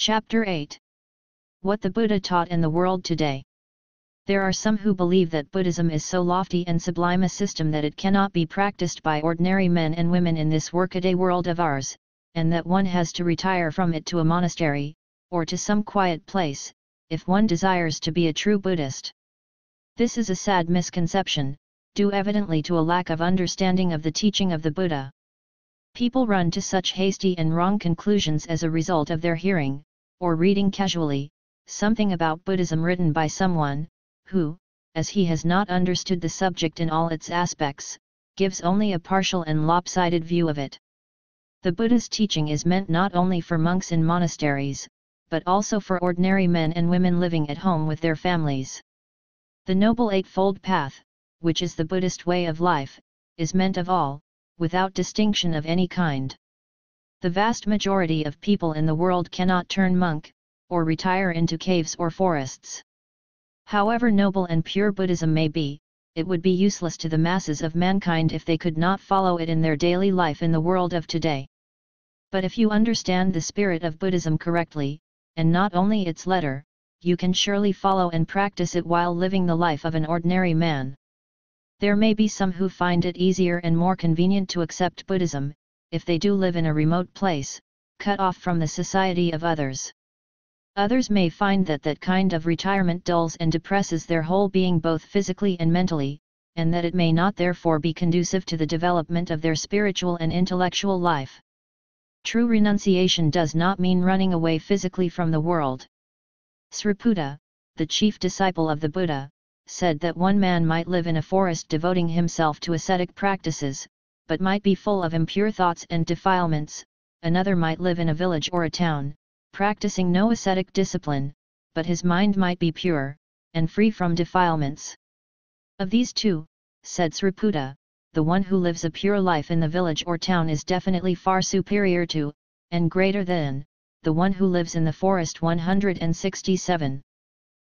Chapter 8. What the Buddha taught in the world today. There are some who believe that Buddhism is so lofty and sublime a system that it cannot be practiced by ordinary men and women in this workaday world of ours, and that one has to retire from it to a monastery, or to some quiet place, if one desires to be a true Buddhist. This is a sad misconception, due evidently to a lack of understanding of the teaching of the Buddha. People run to such hasty and wrong conclusions as a result of their hearing, or reading casually, something about Buddhism written by someone, who, as he has not understood the subject in all its aspects, gives only a partial and lopsided view of it. The Buddha's teaching is meant not only for monks in monasteries, but also for ordinary men and women living at home with their families. The Noble Eightfold Path, which is the Buddhist way of life, is meant of all, without distinction of any kind. The vast majority of people in the world cannot turn monk, or retire into caves or forests. However noble and pure Buddhism may be, it would be useless to the masses of mankind if they could not follow it in their daily life in the world of today. But if you understand the spirit of Buddhism correctly, and not only its letter, you can surely follow and practice it while living the life of an ordinary man. There may be some who find it easier and more convenient to accept Buddhism, if they do live in a remote place, cut off from the society of others. Others may find that kind of retirement dulls and depresses their whole being both physically and mentally, and that it may not therefore be conducive to the development of their spiritual and intellectual life. True renunciation does not mean running away physically from the world. Sariputta, the chief disciple of the Buddha, said that one man might live in a forest devoting himself to ascetic practices, but might be full of impure thoughts and defilements. Another might live in a village or a town, practicing no ascetic discipline, but his mind might be pure, and free from defilements. Of these two, said Sariputta, the one who lives a pure life in the village or town is definitely far superior to, and greater than, the one who lives in the forest. 167.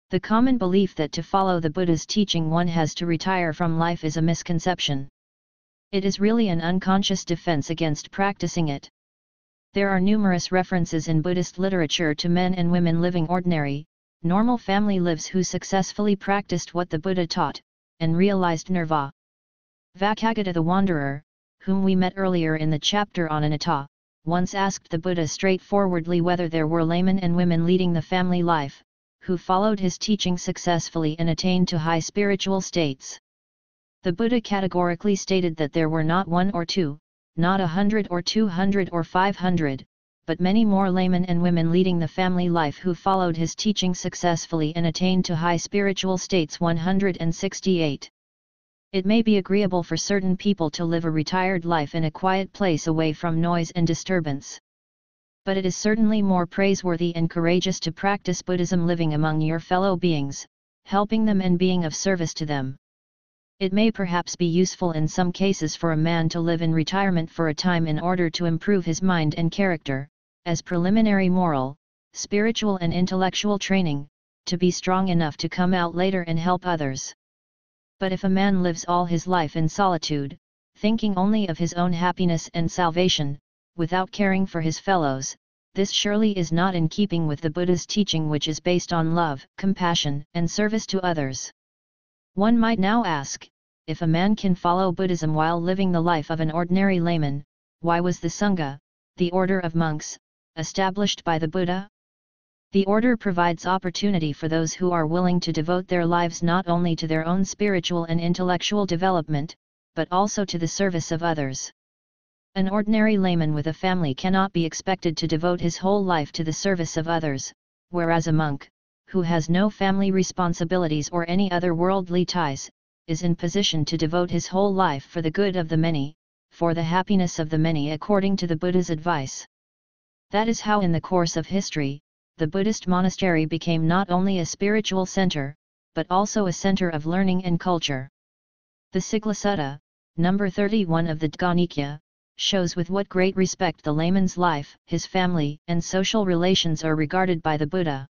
The common belief that to follow the Buddha's teaching one has to retire from life is a misconception. It is really an unconscious defense against practicing it. There are numerous references in Buddhist literature to men and women living ordinary, normal family lives who successfully practiced what the Buddha taught, and realized nirvana. Vakagata the wanderer, whom we met earlier in the chapter on anatta, once asked the Buddha straightforwardly whether there were laymen and women leading the family life, who followed his teaching successfully and attained to high spiritual states. The Buddha categorically stated that there were not one or two, not 100 or 200 or 500, but many more laymen and women leading the family life who followed his teaching successfully and attained to high spiritual states. 168. It may be agreeable for certain people to live a retired life in a quiet place away from noise and disturbance. But it is certainly more praiseworthy and courageous to practice Buddhism living among your fellow beings, helping them and being of service to them. It may perhaps be useful in some cases for a man to live in retirement for a time in order to improve his mind and character, as preliminary moral, spiritual and intellectual training, to be strong enough to come out later and help others. But if a man lives all his life in solitude, thinking only of his own happiness and salvation, without caring for his fellows, this surely is not in keeping with the Buddha's teaching, which is based on love, compassion, and service to others. One might now ask, if a man can follow Buddhism while living the life of an ordinary layman, why was the Sangha, the order of monks, established by the Buddha? The order provides opportunity for those who are willing to devote their lives not only to their own spiritual and intellectual development, but also to the service of others. An ordinary layman with a family cannot be expected to devote his whole life to the service of others, whereas a monk, who has no family responsibilities or any other worldly ties, is in position to devote his whole life for the good of the many, for the happiness of the many according to the Buddha's advice. That is how in the course of history, the Buddhist monastery became not only a spiritual center, but also a center of learning and culture. The Sigla Sutta, number 31 of the Dhammanikaya, shows with what great respect the layman's life, his family, and social relations are regarded by the Buddha.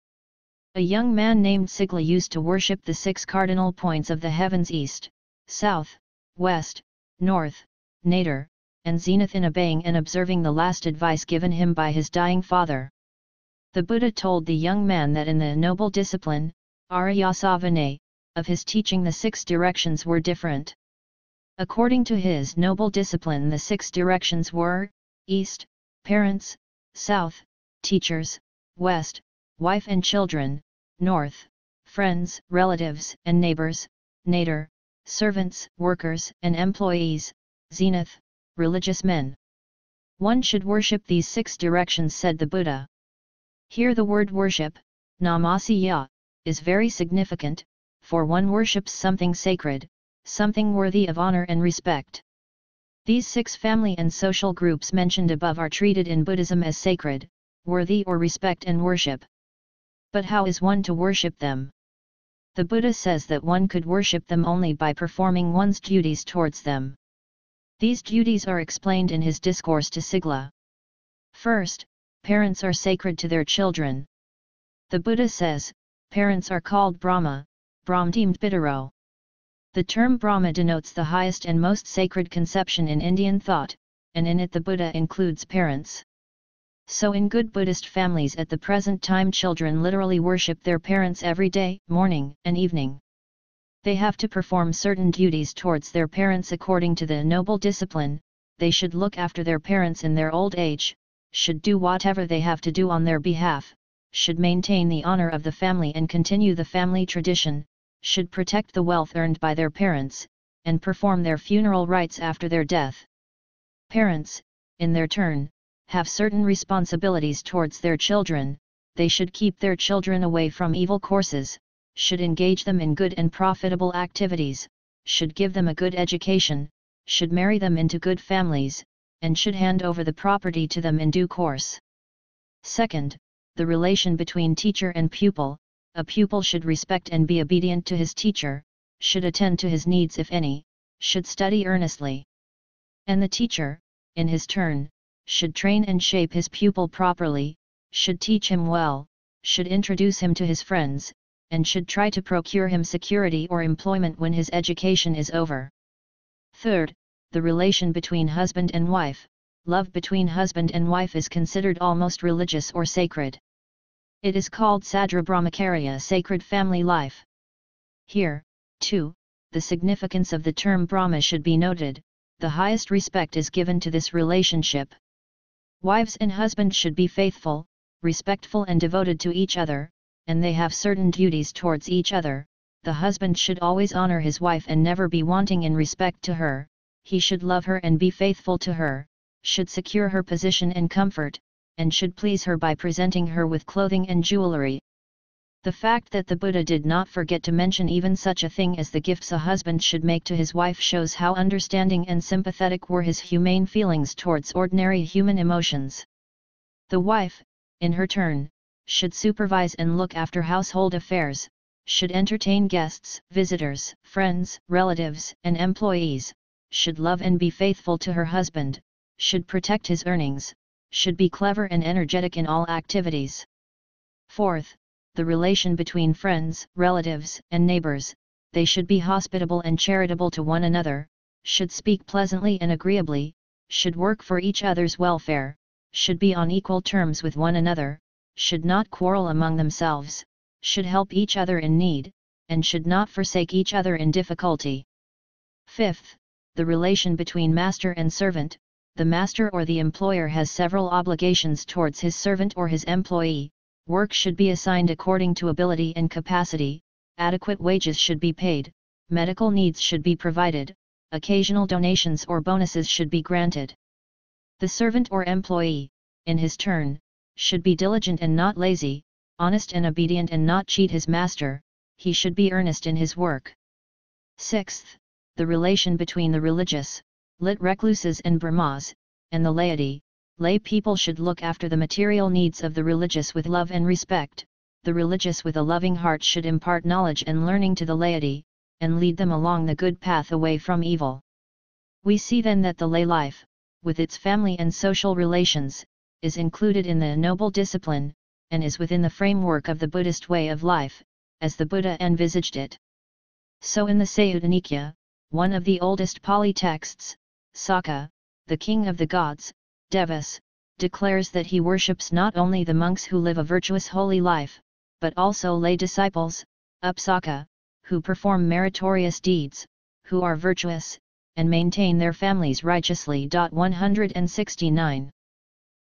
A young man named Sigla used to worship the 6 cardinal points of the heavens: east, south, west, north, nadir, and zenith, in obeying and observing the last advice given him by his dying father. The Buddha told the young man that in the noble discipline, Ariyasavane, of his teaching the 6 directions were different. According to his noble discipline, the 6 directions were: East, parents; South, teachers; West, wife and children; North, friends, relatives and neighbors; Nadir, servants, workers and employees; Zenith, religious men. One should worship these 6 directions, said the Buddha. Here the word worship, namasiya, is very significant, for one worships something sacred, something worthy of honor and respect. These 6 family and social groups mentioned above are treated in Buddhism as sacred, worthy or respect and worship. But how is one to worship them? The Buddha says that one could worship them only by performing one's duties towards them. These duties are explained in his discourse to Sigla. First, parents are sacred to their children. The Buddha says, parents are called Brahma, Brahmdeemed Bidaro. The term Brahma denotes the highest and most sacred conception in Indian thought, and in it the Buddha includes parents. So in good Buddhist families at the present time, children literally worship their parents every day, morning and evening. They have to perform certain duties towards their parents according to the noble discipline. They should look after their parents in their old age, should do whatever they have to do on their behalf, should maintain the honor of the family and continue the family tradition, should protect the wealth earned by their parents, and perform their funeral rites after their death. Parents, in their turn, have certain responsibilities towards their children. They should keep their children away from evil courses, should engage them in good and profitable activities, should give them a good education, should marry them into good families, and should hand over the property to them in due course. Second, the relation between teacher and pupil. A pupil should respect and be obedient to his teacher, should attend to his needs if any, should study earnestly. And the teacher, in his turn, should train and shape his pupil properly, should teach him well, should introduce him to his friends, and should try to procure him security or employment when his education is over. Third, the relation between husband and wife. Love between husband and wife is considered almost religious or sacred. It is called Sadra Brahmacharya, sacred family life. Here, too, the significance of the term Brahma should be noted. The highest respect is given to this relationship. Wives and husbands should be faithful, respectful and devoted to each other, and they have certain duties towards each other. The husband should always honor his wife and never be wanting in respect to her. He should love her and be faithful to her, should secure her position and comfort, and should please her by presenting her with clothing and jewelry. The fact that the Buddha did not forget to mention even such a thing as the gifts a husband should make to his wife shows how understanding and sympathetic were his humane feelings towards ordinary human emotions. The wife, in her turn, should supervise and look after household affairs, should entertain guests, visitors, friends, relatives, and employees, should love and be faithful to her husband, should protect his earnings, should be clever and energetic in all activities. Fourth, the relation between friends, relatives, and neighbors. They should be hospitable and charitable to one another, should speak pleasantly and agreeably, should work for each other's welfare, should be on equal terms with one another, should not quarrel among themselves, should help each other in need, and should not forsake each other in difficulty. Fifth, the relation between master and servant. The master or the employer has several obligations towards his servant or his employee. Work should be assigned according to ability and capacity, adequate wages should be paid, medical needs should be provided, occasional donations or bonuses should be granted. The servant or employee, in his turn, should be diligent and not lazy, honest and obedient and not cheat his master. He should be earnest in his work. Sixth, the relation between the religious, lit recluses and Brahmas, and the laity. Lay people should look after the material needs of the religious with love and respect. The religious with a loving heart should impart knowledge and learning to the laity, and lead them along the good path away from evil. We see then that the lay life, with its family and social relations, is included in the noble discipline, and is within the framework of the Buddhist way of life, as the Buddha envisaged it. So in the Sayutta Nikaya, one of the oldest Pali texts, Saka, the king of the gods, Devas, declares that he worships not only the monks who live a virtuous holy life, but also lay disciples, upasaka, who perform meritorious deeds, who are virtuous, and maintain their families righteously. 169.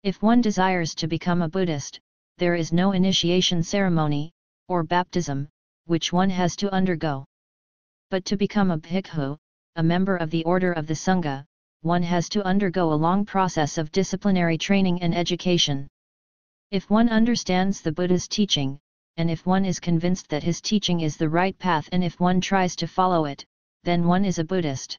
If one desires to become a Buddhist, there is no initiation ceremony, or baptism, which one has to undergo. But to become a bhikkhu, a member of the order of the Sangha, one has to undergo a long process of disciplinary training and education. If one understands the Buddha's teaching, and if one is convinced that his teaching is the right path, and if one tries to follow it, then one is a Buddhist.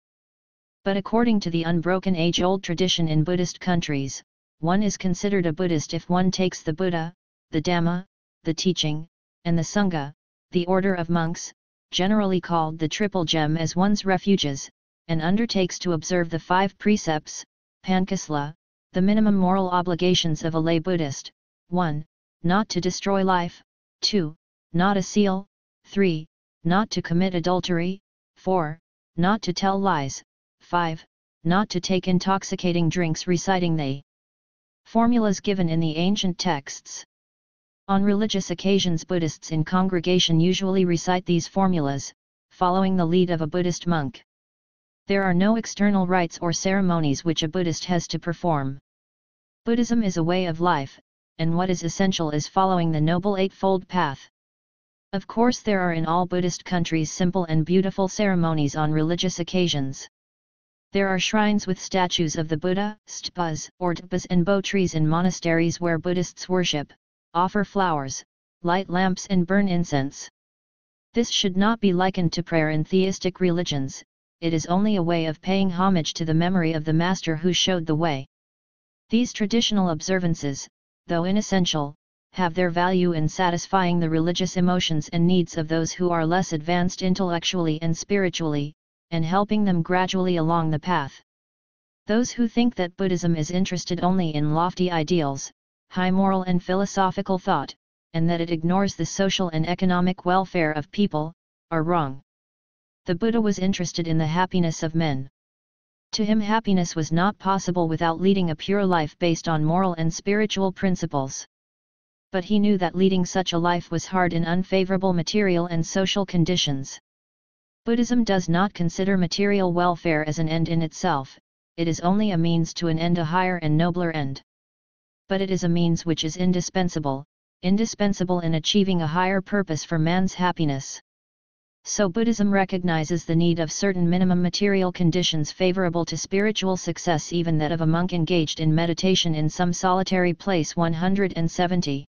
But according to the unbroken age-old tradition in Buddhist countries, one is considered a Buddhist if one takes the Buddha, the Dhamma, the teaching, and the Sangha, the order of monks, generally called the Triple Gem, as one's refuges, and undertakes to observe the 5 precepts, Pancasla, the minimum moral obligations of a lay Buddhist: 1. Not to destroy life, 2. Not to steal, 3. Not to commit adultery, 4. Not to tell lies, 5. Not to take intoxicating drinks, reciting the formulas given in the ancient texts. On religious occasions, Buddhists in congregation usually recite these formulas, following the lead of a Buddhist monk. There are no external rites or ceremonies which a Buddhist has to perform. Buddhism is a way of life, and what is essential is following the Noble Eightfold Path. Of course, there are in all Buddhist countries simple and beautiful ceremonies on religious occasions. There are shrines with statues of the Buddha, stupas or dubas, and bo trees in monasteries where Buddhists worship, offer flowers, light lamps, and burn incense. This should not be likened to prayer in theistic religions. It is only a way of paying homage to the memory of the Master who showed the way. These traditional observances, though inessential, have their value in satisfying the religious emotions and needs of those who are less advanced intellectually and spiritually, and helping them gradually along the path. Those who think that Buddhism is interested only in lofty ideals, high moral and philosophical thought, and that it ignores the social and economic welfare of people, are wrong. The Buddha was interested in the happiness of men. To him, happiness was not possible without leading a pure life based on moral and spiritual principles. But he knew that leading such a life was hard in unfavorable material and social conditions. Buddhism does not consider material welfare as an end in itself, it is only a means to an end, a higher and nobler end. But it is a means which is indispensable in achieving a higher purpose for man's happiness. So Buddhism recognizes the need of certain minimum material conditions favorable to spiritual success, even that of a monk engaged in meditation in some solitary place. 170.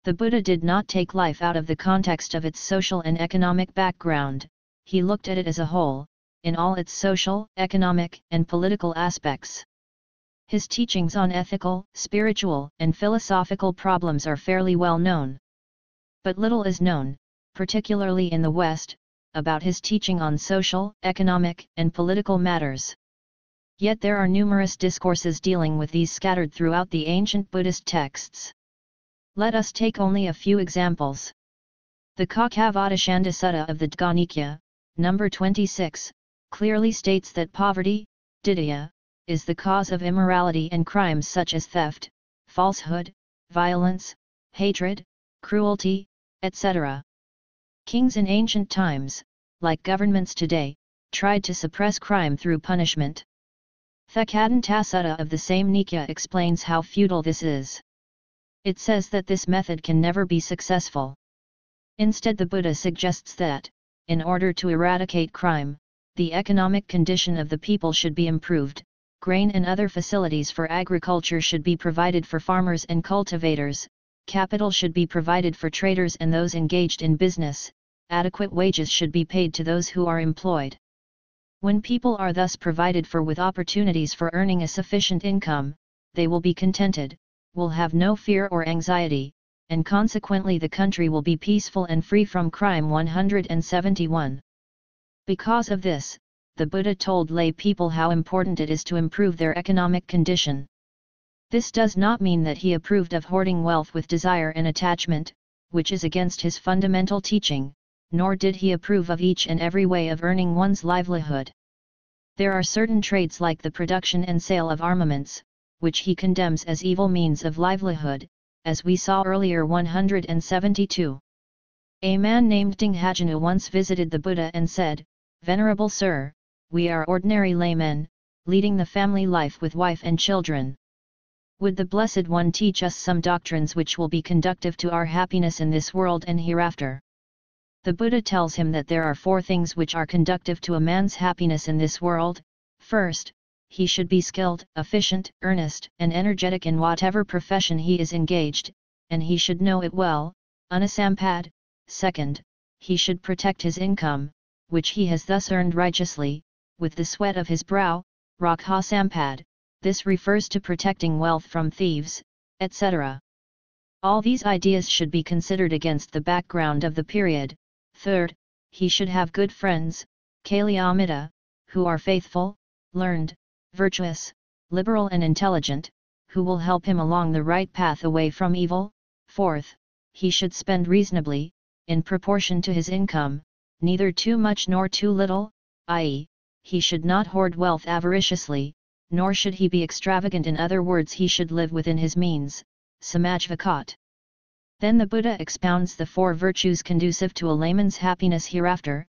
The Buddha did not take life out of the context of its social and economic background, he looked at it as a whole, in all its social, economic, and political aspects. His teachings on ethical, spiritual, and philosophical problems are fairly well known. But little is known, particularly in the West, about his teaching on social, economic, and political matters. Yet there are numerous discourses dealing with these scattered throughout the ancient Buddhist texts. Let us take only a few examples. The Kakavadashanda Sutta of the Dganikya, number 26, clearly states that poverty, ditthya, is the cause of immorality and crimes such as theft, falsehood, violence, hatred, cruelty, etc. Kings in ancient times, like governments today, tried to suppress crime through punishment. Thakadanta Sutta of the same Nikya explains how futile this is. It says that this method can never be successful. Instead, the Buddha suggests that, in order to eradicate crime, the economic condition of the people should be improved, grain and other facilities for agriculture should be provided for farmers and cultivators, capital should be provided for traders and those engaged in business, adequate wages should be paid to those who are employed. When people are thus provided for with opportunities for earning a sufficient income, they will be contented, will have no fear or anxiety, and consequently the country will be peaceful and free from crime. 171. Because of this, the Buddha told lay people how important it is to improve their economic condition. This does not mean that he approved of hoarding wealth with desire and attachment, which is against his fundamental teaching, nor did he approve of each and every way of earning one's livelihood. There are certain trades like the production and sale of armaments, which he condemns as evil means of livelihood, as we saw earlier 172. A man named Dinghajanu once visited the Buddha and said, "Venerable Sir, we are ordinary laymen, leading the family life with wife and children. Would the Blessed One teach us some doctrines which will be conducive to our happiness in this world and hereafter?" The Buddha tells him that there are 4 things which are conducive to a man's happiness in this world. First, he should be skilled, efficient, earnest, and energetic in whatever profession he is engaged, and he should know it well, unasampad. Second, he should protect his income, which he has thus earned righteously, with the sweat of his brow, rakha sampad. This refers to protecting wealth from thieves, etc. All these ideas should be considered against the background of the period. Third, he should have good friends, kalyamita, who are faithful, learned, virtuous, liberal and intelligent, who will help him along the right path away from evil. Fourth, he should spend reasonably, in proportion to his income, neither too much nor too little, i.e., he should not hoard wealth avariciously, nor should he be extravagant. In other words, he should live within his means, samajvakat. Then the Buddha expounds the 4 virtues conducive to a layman's happiness hereafter.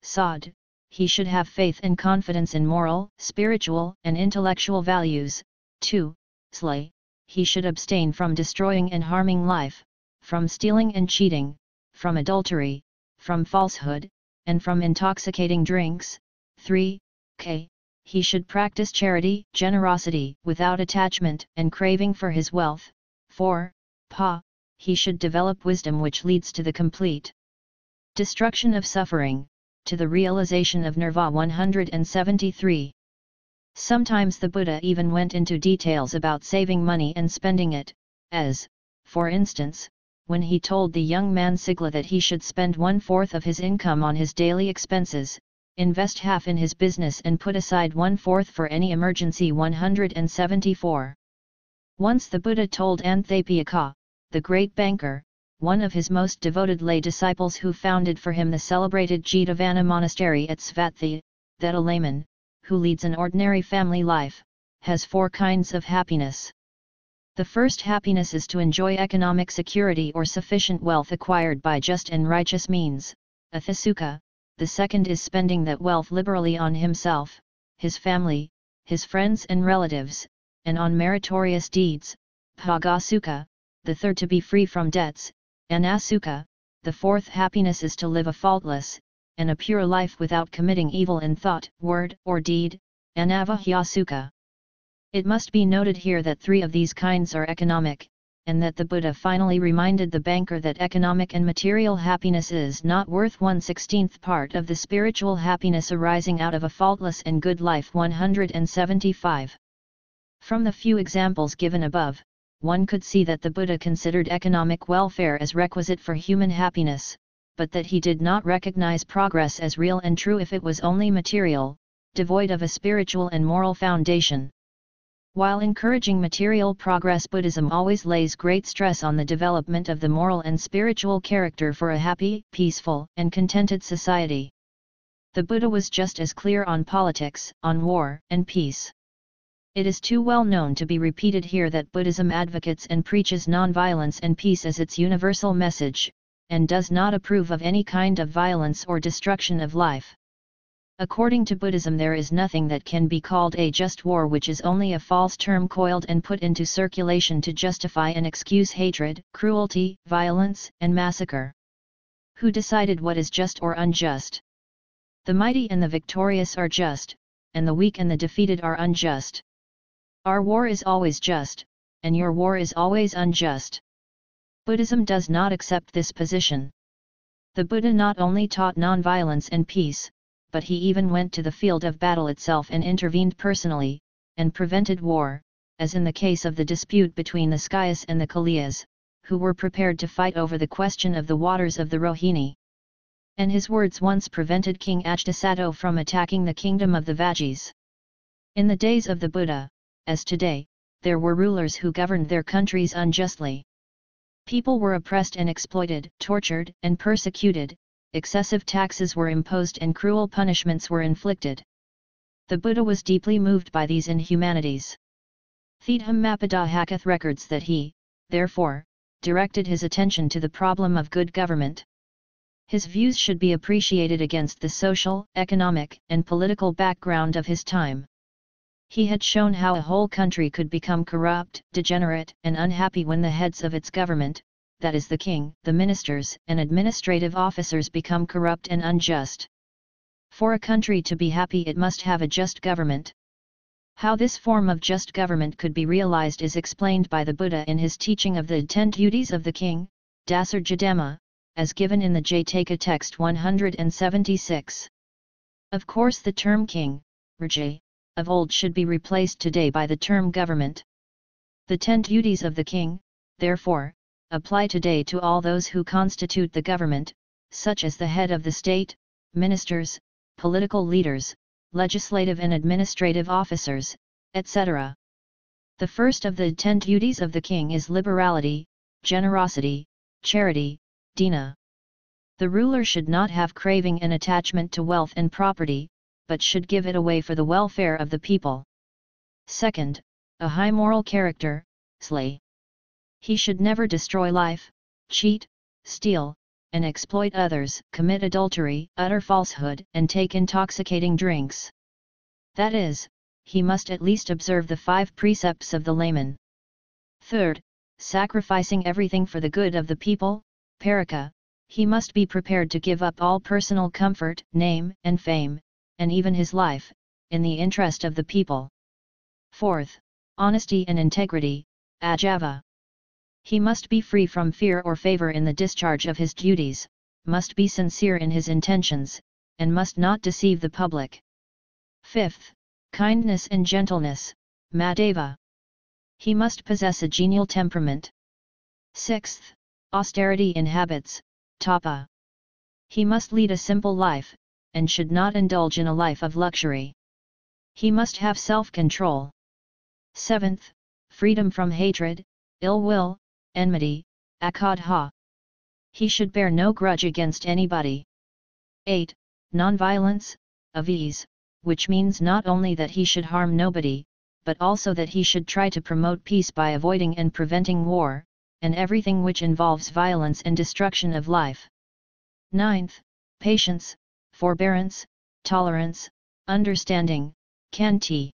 Sad. He should have faith and confidence in moral, spiritual, and intellectual values. 2. Slay. He should abstain from destroying and harming life, from stealing and cheating, from adultery, from falsehood, and from intoxicating drinks. 3. K. He should practice charity, generosity, without attachment and craving for his wealth. 4. Pa. He should develop wisdom which leads to the complete destruction of suffering, to the realization of nirvana. 173. Sometimes the Buddha even went into details about saving money and spending it, as, for instance, when he told the young man Sigla that he should spend 1/4 of his income on his daily expenses, invest half in his business and put aside 1/4 for any emergency. 174. Once the Buddha told Anthapiyaka, the great banker, one of his most devoted lay disciples who founded for him the celebrated Jetavana monastery at Svatthi, that a layman, who leads an ordinary family life, has 4 kinds of happiness. The first happiness is to enjoy economic security or sufficient wealth acquired by just and righteous means, athasukha. The second is spending that wealth liberally on himself, his family, his friends and relatives, and on meritorious deeds, bhagasukha. The third to be free from debts, anasukha. The fourth happiness is to live a faultless, and a pure life without committing evil in thought, word, or deed, anavahyasukha. It must be noted here that 3 of these kinds are economic, and that the Buddha finally reminded the banker that economic and material happiness is not worth 1/16th part of the spiritual happiness arising out of a faultless and good life. 175. From the few examples given above, one could see that the Buddha considered economic welfare as requisite for human happiness, but that he did not recognize progress as real and true if it was only material, devoid of a spiritual and moral foundation. While encouraging material progress, Buddhism always lays great stress on the development of the moral and spiritual character for a happy, peaceful, and contented society. The Buddha was just as clear on politics, on war, and peace. It is too well known to be repeated here that Buddhism advocates and preaches non-violence and peace as its universal message, and does not approve of any kind of violence or destruction of life. According to Buddhism, there is nothing that can be called a just war, which is only a false term coiled and put into circulation to justify and excuse hatred, cruelty, violence, and massacre. Who decided what is just or unjust? The mighty and the victorious are just, and the weak and the defeated are unjust. Our war is always just, and your war is always unjust. Buddhism does not accept this position. The Buddha not only taught non-violence and peace, but he even went to the field of battle itself and intervened personally, and prevented war, as in the case of the dispute between the Skyas and the Kaliyas, who were prepared to fight over the question of the waters of the Rohini. And his words once prevented King Ajatasattu from attacking the kingdom of the Vajis. In the days of the Buddha, as today, there were rulers who governed their countries unjustly. People were oppressed and exploited, tortured and persecuted, excessive taxes were imposed and cruel punishments were inflicted. The Buddha was deeply moved by these inhumanities. Thetham Mapada Hakath records that he, therefore, directed his attention to the problem of good government. His views should be appreciated against the social, economic, and political background of his time. He had shown how a whole country could become corrupt, degenerate, and unhappy when the heads of its government, that is the king, the ministers, and administrative officers become corrupt and unjust. For a country to be happy, it must have a just government. How this form of just government could be realized is explained by the Buddha in his teaching of the 10 duties of the king, Dasar Jadama, as given in the Jataka text 176. Of course the term king, Raja, of old should be replaced today by the term government. The 10 duties of the king, therefore, apply today to all those who constitute the government, such as the head of the state, ministers, political leaders, legislative and administrative officers, etc. The first of the 10 duties of the king is liberality, generosity, charity, dina. The ruler should not have craving and attachment to wealth and property, but should give it away for the welfare of the people. Second, a high moral character, slay. He should never destroy life, cheat, steal, and exploit others, commit adultery, utter falsehood, and take intoxicating drinks. That is, he must at least observe the 5 precepts of the layman. Third, sacrificing everything for the good of the people, parika, he must be prepared to give up all personal comfort, name, and fame, and even his life, in the interest of the people. Fourth, honesty and integrity, ajava. He must be free from fear or favor in the discharge of his duties, must be sincere in his intentions, and must not deceive the public. Fifth, kindness and gentleness, madeva. He must possess a genial temperament. Sixth, austerity in habits, tapa. He must lead a simple life, and should not indulge in a life of luxury. He must have self-control. Seventh, freedom from hatred, ill will, enmity, akadha. He should bear no grudge against anybody. 8. Non-violence, avis, which means not only that he should harm nobody, but also that he should try to promote peace by avoiding and preventing war, and everything which involves violence and destruction of life. 9th, patience, forbearance, tolerance, understanding, kanti.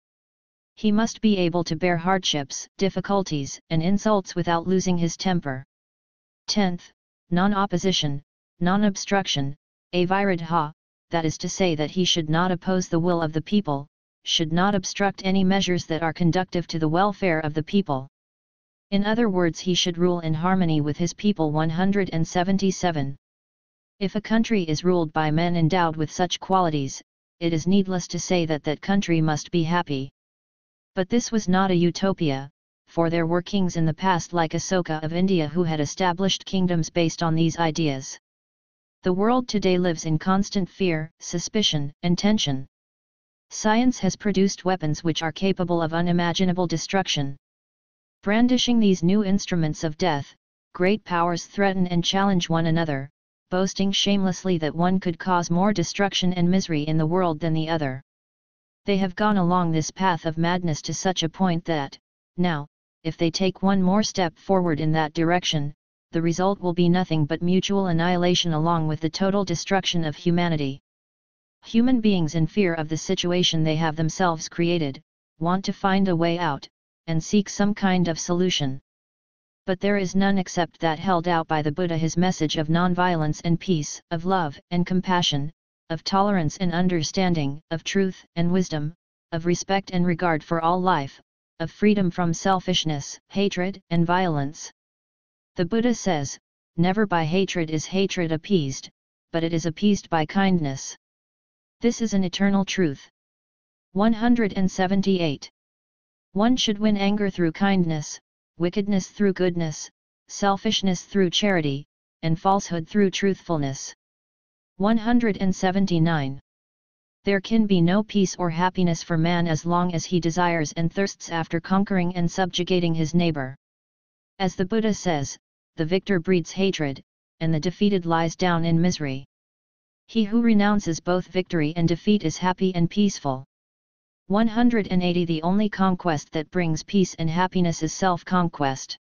He must be able to bear hardships, difficulties, and insults without losing his temper. 10th, non-opposition, non-obstruction, aviradha, that is to say that he should not oppose the will of the people, should not obstruct any measures that are conducive to the welfare of the people. In other words, he should rule in harmony with his people. 177. If a country is ruled by men endowed with such qualities, it is needless to say that that country must be happy. But this was not a utopia, for there were kings in the past like Asoka of India who had established kingdoms based on these ideas. The world today lives in constant fear, suspicion, and tension. Science has produced weapons which are capable of unimaginable destruction. Brandishing these new instruments of death, great powers threaten and challenge one another, boasting shamelessly that one could cause more destruction and misery in the world than the other. They have gone along this path of madness to such a point that, now, if they take one more step forward in that direction, the result will be nothing but mutual annihilation along with the total destruction of humanity. Human beings, in fear of the situation they have themselves created, want to find a way out, and seek some kind of solution. But there is none except that held out by the Buddha, his message of non-violence and peace, of love and compassion, of tolerance and understanding, of truth and wisdom, of respect and regard for all life, of freedom from selfishness, hatred and violence. The Buddha says, never by hatred is hatred appeased, but it is appeased by kindness. This is an eternal truth. 178. One should win anger through kindness, wickedness through goodness, selfishness through charity, and falsehood through truthfulness. 179. There can be no peace or happiness for man as long as he desires and thirsts after conquering and subjugating his neighbor. As the Buddha says, the victor breeds hatred, and the defeated lies down in misery. He who renounces both victory and defeat is happy and peaceful. 180 The only conquest that brings peace and happiness is self-conquest.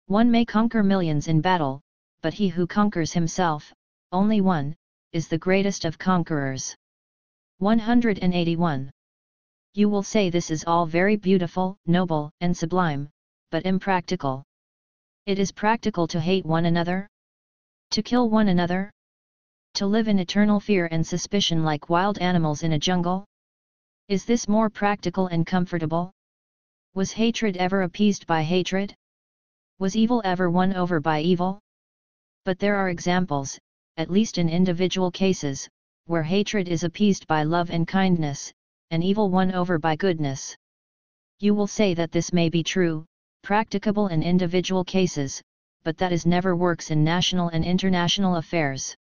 One may conquer millions in battle, but he who conquers himself, only one, is the greatest of conquerors. 181. You will say this is all very beautiful, noble, and sublime, but impractical. It is practical to hate one another? To kill one another? To live in eternal fear and suspicion like wild animals in a jungle? Is this more practical and comfortable? Was hatred ever appeased by hatred? Was evil ever won over by evil? But there are examples, at least in individual cases, where hatred is appeased by love and kindness, and evil won over by goodness. You will say that this may be true, practicable in individual cases, but that is never works in national and international affairs.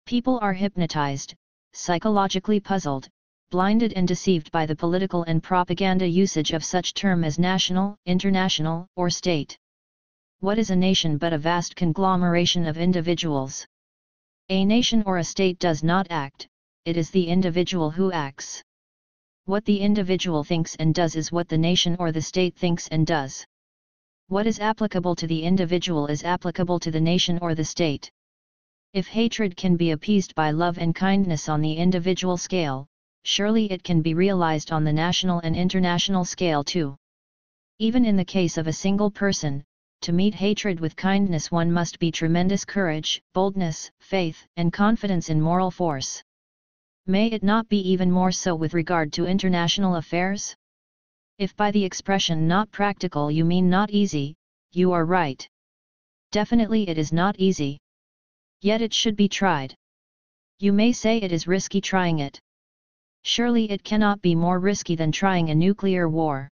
People are hypnotized, psychologically puzzled, blinded and deceived by the political and propaganda usage of such term as national, international, or state. What is a nation but a vast conglomeration of individuals? A nation or a state does not act, it is the individual who acts. What the individual thinks and does is what the nation or the state thinks and does. What is applicable to the individual is applicable to the nation or the state. If hatred can be appeased by love and kindness on the individual scale, surely it can be realized on the national and international scale too. Even in the case of a single person, to meet hatred with kindness one must be tremendous courage, boldness, faith, and confidence in moral force. May it not be even more so with regard to international affairs? If by the expression not practical you mean not easy, you are right. Definitely it is not easy. Yet it should be tried. You may say it is risky trying it. Surely it cannot be more risky than trying a nuclear war.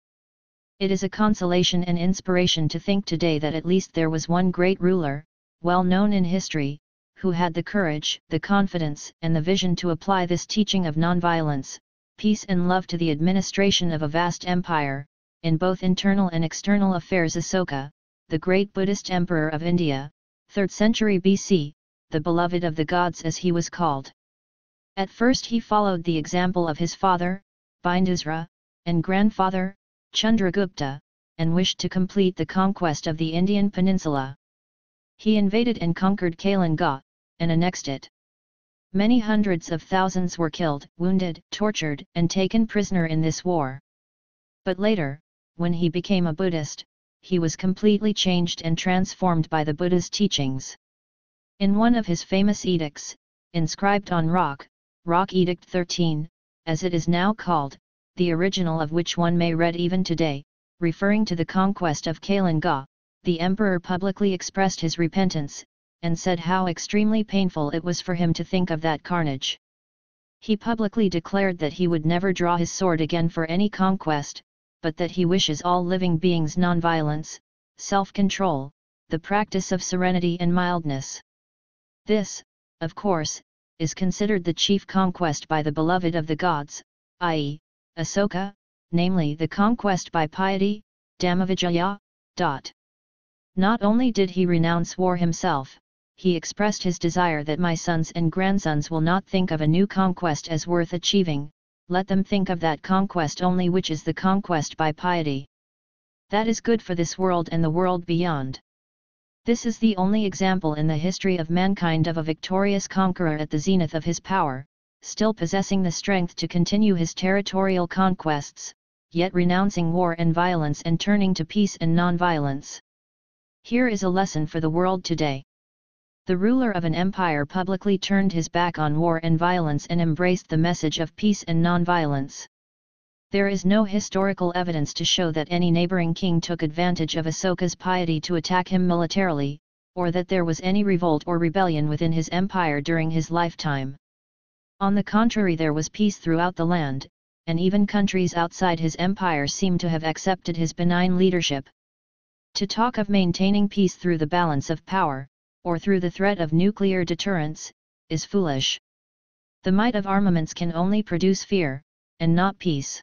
It is a consolation and inspiration to think today that at least there was one great ruler, well known in history, who had the courage, the confidence, and the vision to apply this teaching of nonviolence, peace and love to the administration of a vast empire, in both internal and external affairs. Asoka, the great Buddhist emperor of India, 3rd century BC, the beloved of the gods as he was called. At first he followed the example of his father, Bindusara, and grandfather, Chandragupta, and wished to complete the conquest of the Indian peninsula. He invaded and conquered Kalinga, and annexed it. Many hundreds of thousands were killed, wounded, tortured, and taken prisoner in this war. But later, when he became a Buddhist, he was completely changed and transformed by the Buddha's teachings. In one of his famous edicts, inscribed on rock, Rock Edict 13, as it is now called, the original of which one may read even today, referring to the conquest of Kalinga, the emperor publicly expressed his repentance, and said how extremely painful it was for him to think of that carnage. He publicly declared that he would never draw his sword again for any conquest, but that he wishes all living beings nonviolence, self-control, the practice of serenity and mildness. This, of course, is considered the chief conquest by the beloved of the gods, i.e., Asoka, namely the conquest by piety, Dhammavijaya. Not only did he renounce war himself, he expressed his desire that my sons and grandsons will not think of a new conquest as worth achieving, let them think of that conquest only which is the conquest by piety. That is good for this world and the world beyond. This is the only example in the history of mankind of a victorious conqueror at the zenith of his power, still possessing the strength to continue his territorial conquests, yet renouncing war and violence and turning to peace and non-violence. Here is a lesson for the world today. The ruler of an empire publicly turned his back on war and violence and embraced the message of peace and non-violence. There is no historical evidence to show that any neighboring king took advantage of Asoka's piety to attack him militarily, or that there was any revolt or rebellion within his empire during his lifetime. On the contrary, there was peace throughout the land, and even countries outside his empire seem to have accepted his benign leadership. To talk of maintaining peace through the balance of power, or through the threat of nuclear deterrence, is foolish. The might of armaments can only produce fear, and not peace.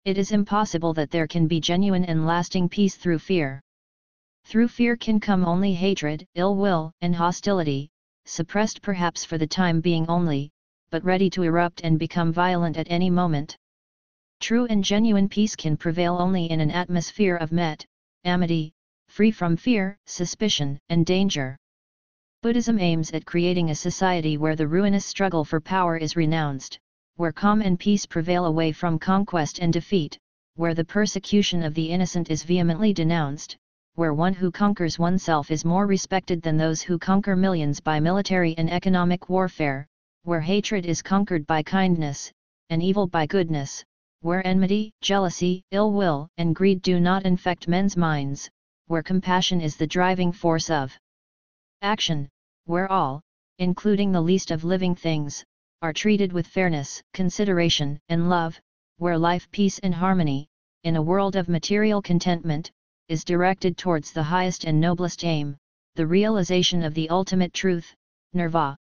It is impossible that there can be genuine and lasting peace through fear. Through fear can come only hatred, ill will, and hostility, suppressed perhaps for the time being only, but ready to erupt and become violent at any moment. True and genuine peace can prevail only in an atmosphere of met, amity, free from fear, suspicion, and danger. Buddhism aims at creating a society where the ruinous struggle for power is renounced, where calm and peace prevail away from conquest and defeat, where the persecution of the innocent is vehemently denounced, where one who conquers oneself is more respected than those who conquer millions by military and economic warfare, where hatred is conquered by kindness, and evil by goodness, where enmity, jealousy, ill will, and greed do not infect men's minds, where compassion is the driving force of action, where all, including the least of living things, are treated with fairness, consideration, and love, where life, peace and harmony, in a world of material contentment, is directed towards the highest and noblest aim, the realization of the ultimate truth, nirvana.